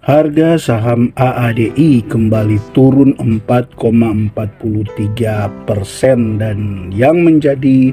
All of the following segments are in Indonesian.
Harga saham AADI kembali turun 4,43% dan yang menjadi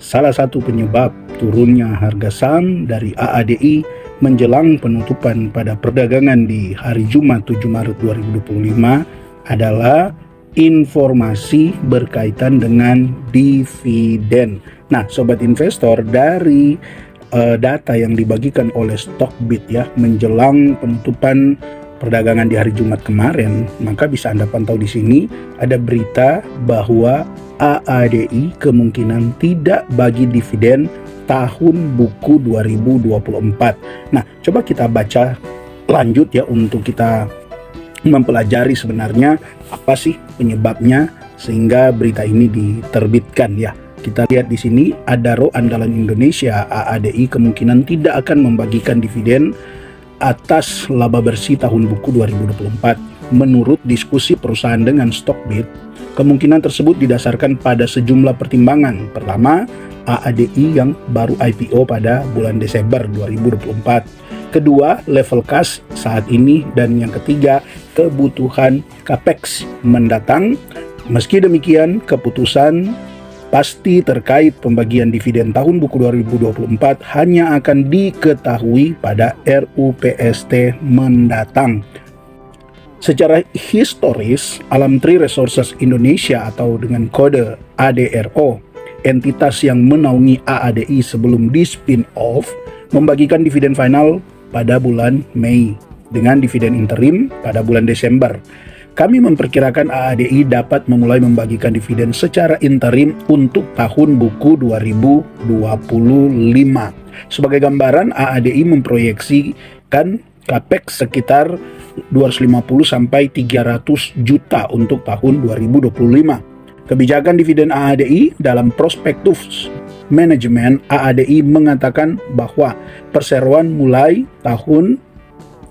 salah satu penyebab turunnya harga saham dari AADI menjelang penutupan pada perdagangan di hari Jumat 7 Maret 2025 adalah informasi berkaitan dengan dividen. Nah, sobat investor, dari data yang dibagikan oleh Stockbit ya menjelang penutupan perdagangan di hari Jumat kemarin, maka bisa Anda pantau di sini ada berita bahwa AADI kemungkinan tidak bagi dividen tahun buku 2024. Nah, coba kita baca lanjut ya untuk kita mempelajari sebenarnya apa sih penyebabnya sehingga berita ini diterbitkan ya. Kita lihat di sini, Adaro Andalan Indonesia AADI kemungkinan tidak akan membagikan dividen atas laba bersih tahun buku 2024. Menurut diskusi perusahaan dengan Stockbit, kemungkinan tersebut didasarkan pada sejumlah pertimbangan. Pertama, AADI yang baru IPO pada bulan Desember 2024. Kedua, level kas saat ini. Dan yang ketiga, kebutuhan capex mendatang. Meski demikian, keputusan pasti terkait pembagian dividen tahun buku 2024 hanya akan diketahui pada RUPST mendatang. Secara historis, Alamtree Resources Indonesia atau dengan kode ADRO, entitas yang menaungi AADI sebelum di spin-off, membagikan dividen final pada bulan Mei dengan dividen interim pada bulan Desember. Kami memperkirakan AADI dapat memulai membagikan dividen secara interim untuk tahun buku 2025. Sebagai gambaran, AADI memproyeksikan capex sekitar 250 sampai 300 juta untuk tahun 2025. Kebijakan dividen AADI dalam prospektus manajemen AADI mengatakan bahwa perseroan mulai tahun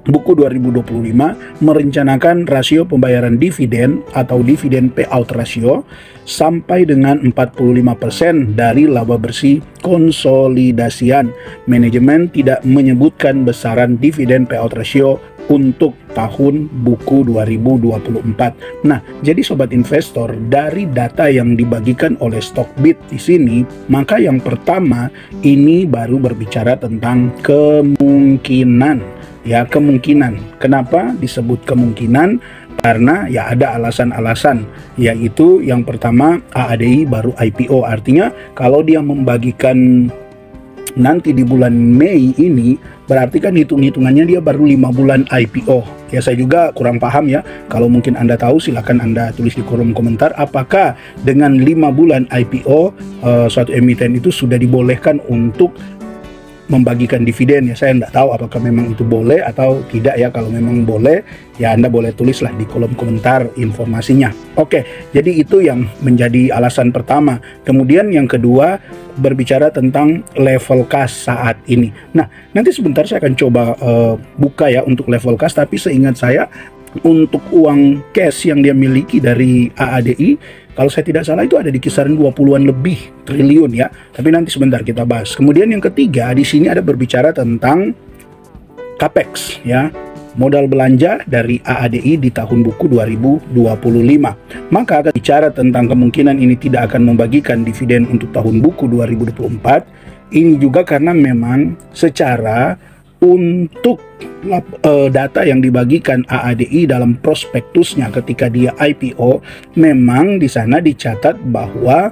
buku 2025 merencanakan rasio pembayaran dividen atau dividen payout ratio sampai dengan 45% dari laba bersih konsolidasian. Manajemen tidak menyebutkan besaran dividen payout ratio untuk tahun buku 2024. Nah, jadi sobat investor, dari data yang dibagikan oleh Stockbit di sini, maka yang pertama ini baru berbicara tentang kemungkinan. Ya, kemungkinan. Kenapa disebut kemungkinan? Karena ya ada alasan-alasan, yaitu yang pertama AADI baru IPO, artinya kalau dia membagikan nanti di bulan Mei ini berarti kan hitung-hitungannya dia baru 5 bulan IPO. Ya, saya juga kurang paham ya. Kalau mungkin Anda tahu silahkan Anda tulis di kolom komentar apakah dengan 5 bulan IPO suatu emiten itu sudah dibolehkan untuk membagikan dividen. Ya, saya tidak tahu apakah memang itu boleh atau tidak ya. Kalau memang boleh ya Anda boleh tulislah di kolom komentar informasinya. Oke, jadi itu yang menjadi alasan pertama. Kemudian yang kedua berbicara tentang level kas saat ini. Nah, nanti sebentar saya akan coba buka ya untuk level kas, tapi seingat saya untuk uang cash yang dia miliki dari AADI, kalau saya tidak salah itu ada di kisaran 20-an lebih triliun ya. Tapi nanti sebentar kita bahas. Kemudian yang ketiga di sini ada berbicara tentang capex ya. Modal belanja dari AADI di tahun buku 2025. Maka akan bicara tentang kemungkinan ini tidak akan membagikan dividen untuk tahun buku 2024. Ini juga karena memang secara untuk data yang dibagikan AADI dalam prospektusnya ketika dia IPO, memang di sana dicatat bahwa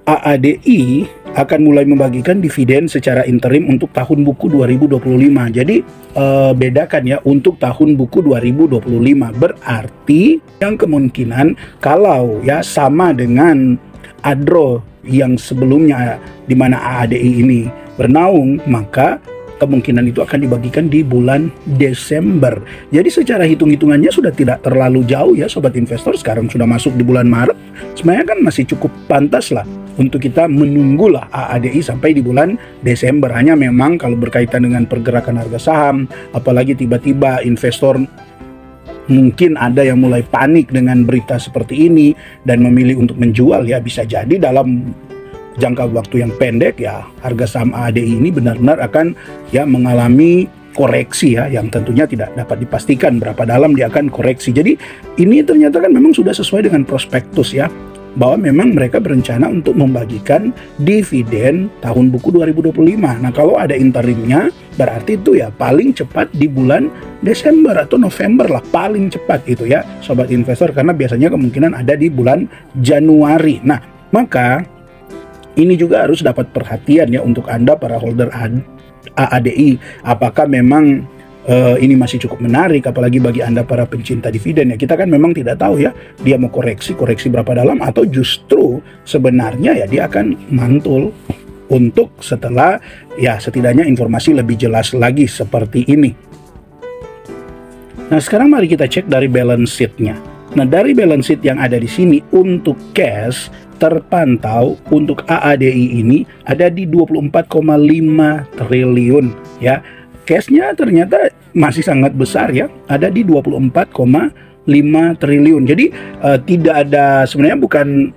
AADI akan mulai membagikan dividen secara interim untuk tahun buku 2025. Jadi bedakan ya untuk tahun buku 2025. Berarti yang kemungkinan kalau ya sama dengan Adro yang sebelumnya di mana AADI ini bernaung, maka kemungkinan itu akan dibagikan di bulan Desember. Jadi secara hitung-hitungannya sudah tidak terlalu jauh ya sobat investor. Sekarang sudah masuk di bulan Maret. Sebenarnya kan masih cukup pantas lah untuk kita menunggulah AADI sampai di bulan Desember. Hanya memang kalau berkaitan dengan pergerakan harga saham, apalagi tiba-tiba investor mungkin ada yang mulai panik dengan berita seperti ini dan memilih untuk menjual, ya bisa jadi dalam jangka waktu yang pendek ya harga saham AADI ini benar-benar akan ya mengalami koreksi ya, yang tentunya tidak dapat dipastikan berapa dalam dia akan koreksi. Jadi ini ternyata kan memang sudah sesuai dengan prospektus ya, bahwa memang mereka berencana untuk membagikan dividen tahun buku 2025. Nah, kalau ada interimnya, berarti itu ya paling cepat di bulan Desember atau November lah, paling cepat itu ya, sobat investor, karena biasanya kemungkinan ada di bulan Januari. Nah, maka ini juga harus dapat perhatian ya untuk Anda para holder AADI. Apakah memang ini masih cukup menarik, apalagi bagi Anda para pencinta dividen ya. Kita kan memang tidak tahu ya, dia mau koreksi berapa dalam, atau justru sebenarnya ya dia akan mantul untuk setelah ya setidaknya informasi lebih jelas lagi seperti ini. Nah, sekarang mari kita cek dari balance sheet-nya. Nah, dari balance sheet yang ada di sini untuk cash terpantau untuk AADI ini ada di 24,5 triliun ya. Cashnya ternyata masih sangat besar ya, ada di 24,5 triliun. Jadi tidak ada, sebenarnya bukan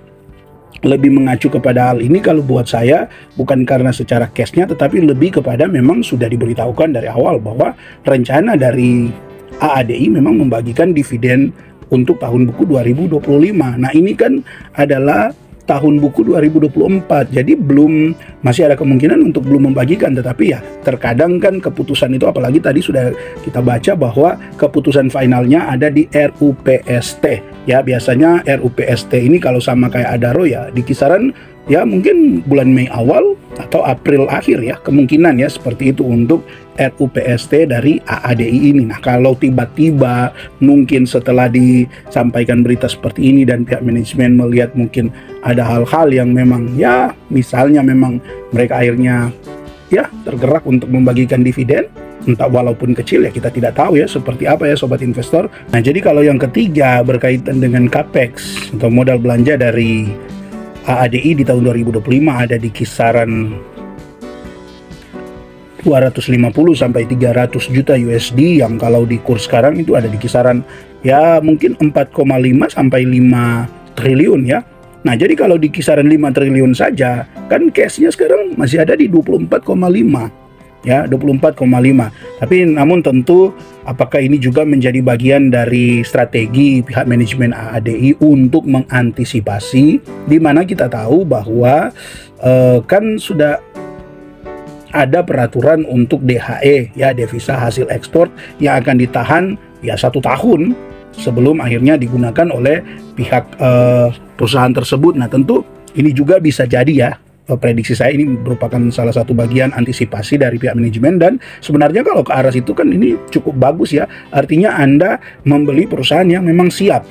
lebih mengacu kepada hal ini kalau buat saya, bukan karena secara cashnya, tetapi lebih kepada memang sudah diberitahukan dari awal bahwa rencana dari AADI memang membagikan dividen untuk tahun buku 2025. Nah, ini kan adalah tahun buku 2024, jadi masih ada kemungkinan untuk belum membagikan, tetapi ya terkadang kan keputusan itu, apalagi tadi sudah kita baca bahwa keputusan finalnya ada di RUPST ya. Biasanya RUPST ini kalau sama kayak Adaro ya di kisaran ya mungkin bulan Mei awal atau April akhir ya, kemungkinan ya seperti itu untuk RUPST dari AADI ini. Nah, kalau tiba-tiba mungkin setelah disampaikan berita seperti ini dan pihak manajemen melihat mungkin ada hal-hal yang memang ya misalnya memang mereka akhirnya ya tergerak untuk membagikan dividen, entah walaupun kecil ya, kita tidak tahu ya seperti apa ya sobat investor. Nah, jadi kalau yang ketiga berkaitan dengan capex atau modal belanja dari AADI di tahun 2025 ada di kisaran 250 sampai 300 juta USD, yang kalau di kurs sekarang itu ada di kisaran ya mungkin 4,5 sampai 5 triliun ya. Nah, jadi kalau di kisaran 5 triliun saja kan cashnya sekarang masih ada di 24,5 ya, 24,5. Tapi namun tentu apakah ini juga menjadi bagian dari strategi pihak manajemen AADI untuk mengantisipasi, di mana kita tahu bahwa kan sudah ada peraturan untuk DHE ya, devisa hasil ekspor, yang akan ditahan ya 1 tahun sebelum akhirnya digunakan oleh pihak perusahaan tersebut. Nah, tentu ini juga bisa jadi ya, prediksi saya ini merupakan salah satu bagian antisipasi dari pihak manajemen, dan sebenarnya kalau ke arah situ kan ini cukup bagus ya. Artinya Anda membeli perusahaan yang memang siap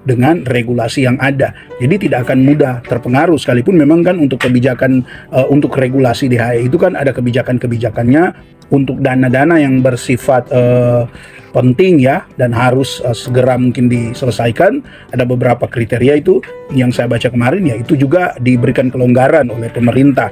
dengan regulasi yang ada, jadi tidak akan mudah terpengaruh, sekalipun memang kan untuk kebijakan untuk regulasi DHE itu kan ada kebijakannya untuk dana-dana yang bersifat penting ya, dan harus segera mungkin diselesaikan. Ada beberapa kriteria itu yang saya baca kemarin ya, itu juga diberikan kelonggaran oleh pemerintah.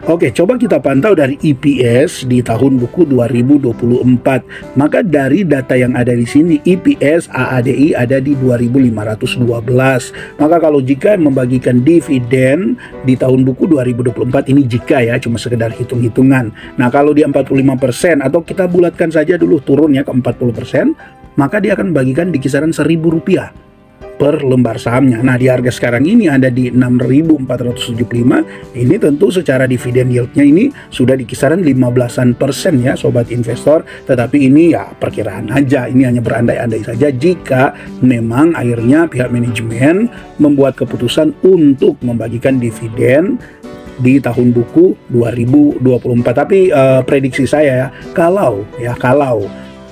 Oke, coba kita pantau dari EPS di tahun buku 2024. Maka dari data yang ada di sini, EPS AADI ada di 2.512. Maka kalau jika membagikan dividen di tahun buku 2024 ini, jika ya cuma sekedar hitung-hitungan. Nah, kalau di 45% atau kita bulatkan saja dulu turunnya ke 40%, maka dia akan membagikan di kisaran Rp1.000 per lembar sahamnya. Nah, di harga sekarang ini ada di 6.475. Ini tentu secara dividen yieldnya ini sudah di kisaran 15% ya sobat investor. Tetapi ini ya perkiraan aja, ini hanya berandai-andai saja jika memang akhirnya pihak manajemen membuat keputusan untuk membagikan dividen di tahun buku 2024. Tapi prediksi saya ya, kalau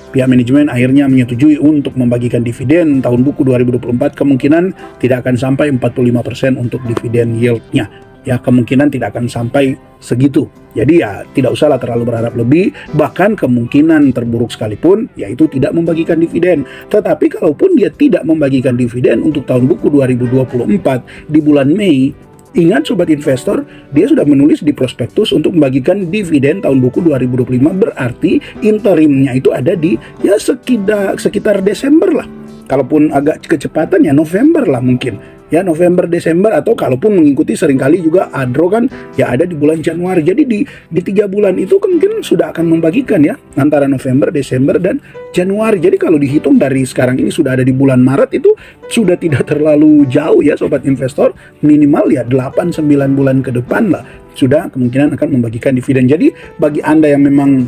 pihak manajemen akhirnya menyetujui untuk membagikan dividen tahun buku 2024, kemungkinan tidak akan sampai 45% untuk dividen yieldnya ya, kemungkinan tidak akan sampai segitu. Jadi ya tidak usahlah terlalu berharap lebih, bahkan kemungkinan terburuk sekalipun yaitu tidak membagikan dividen. Tetapi kalaupun dia tidak membagikan dividen untuk tahun buku 2024 di bulan Mei, ingat sobat investor, dia sudah menulis di prospektus untuk membagikan dividen tahun buku 2025, berarti interimnya itu ada di ya sekitar Desember lah. Kalaupun agak kecepatan ya November lah mungkin. ya November, Desember, atau kalaupun mengikuti seringkali juga ADRO kan ya ada di bulan Januari. Jadi di 3 bulan itu kemungkinan sudah akan membagikan ya antara November, Desember, dan Januari. Jadi kalau dihitung dari sekarang ini sudah ada di bulan Maret, itu sudah tidak terlalu jauh ya sobat investor, minimal ya 8-9 bulan ke depan lah sudah kemungkinan akan membagikan dividen. Jadi bagi Anda yang memang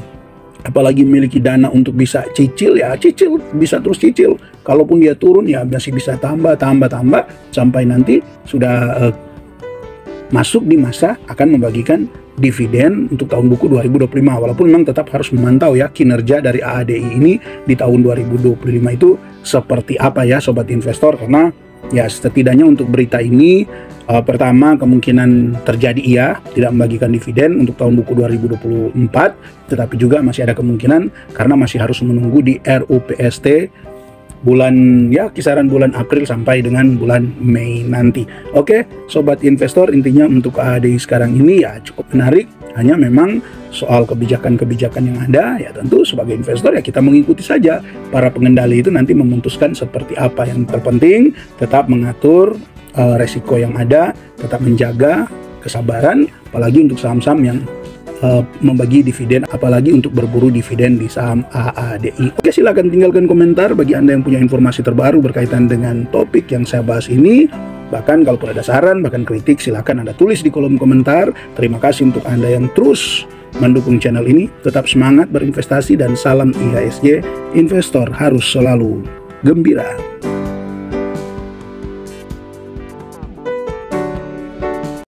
apalagi memiliki dana untuk bisa cicil, ya cicil, bisa terus cicil. Kalaupun dia turun ya masih bisa tambah sampai nanti sudah masuk di masa akan membagikan dividen untuk tahun buku 2025. Walaupun memang tetap harus memantau ya kinerja dari AADI ini di tahun 2025 itu seperti apa ya sobat investor, karena ya setidaknya untuk berita ini pertama kemungkinan terjadi iya tidak membagikan dividen untuk tahun buku 2024, tetapi juga masih ada kemungkinan karena masih harus menunggu di RUPST bulan ya kisaran bulan April sampai dengan bulan Mei nanti. Oke, sobat investor, intinya untuk AADI sekarang ini ya cukup menarik, hanya memang soal kebijakan-kebijakan yang ada ya tentu sebagai investor ya kita mengikuti saja. Para pengendali itu nanti memutuskan seperti apa. Yang terpenting tetap mengatur resiko yang ada, tetap menjaga kesabaran, apalagi untuk saham-saham yang membagi dividen, apalagi untuk berburu dividen di saham AADI. Oke, silakan tinggalkan komentar bagi Anda yang punya informasi terbaru berkaitan dengan topik yang saya bahas ini. Bahkan kalau ada saran, bahkan kritik, silakan Anda tulis di kolom komentar. Terima kasih untuk Anda yang terus mendukung channel ini. Tetap semangat berinvestasi dan salam IHSG, investor harus selalu gembira.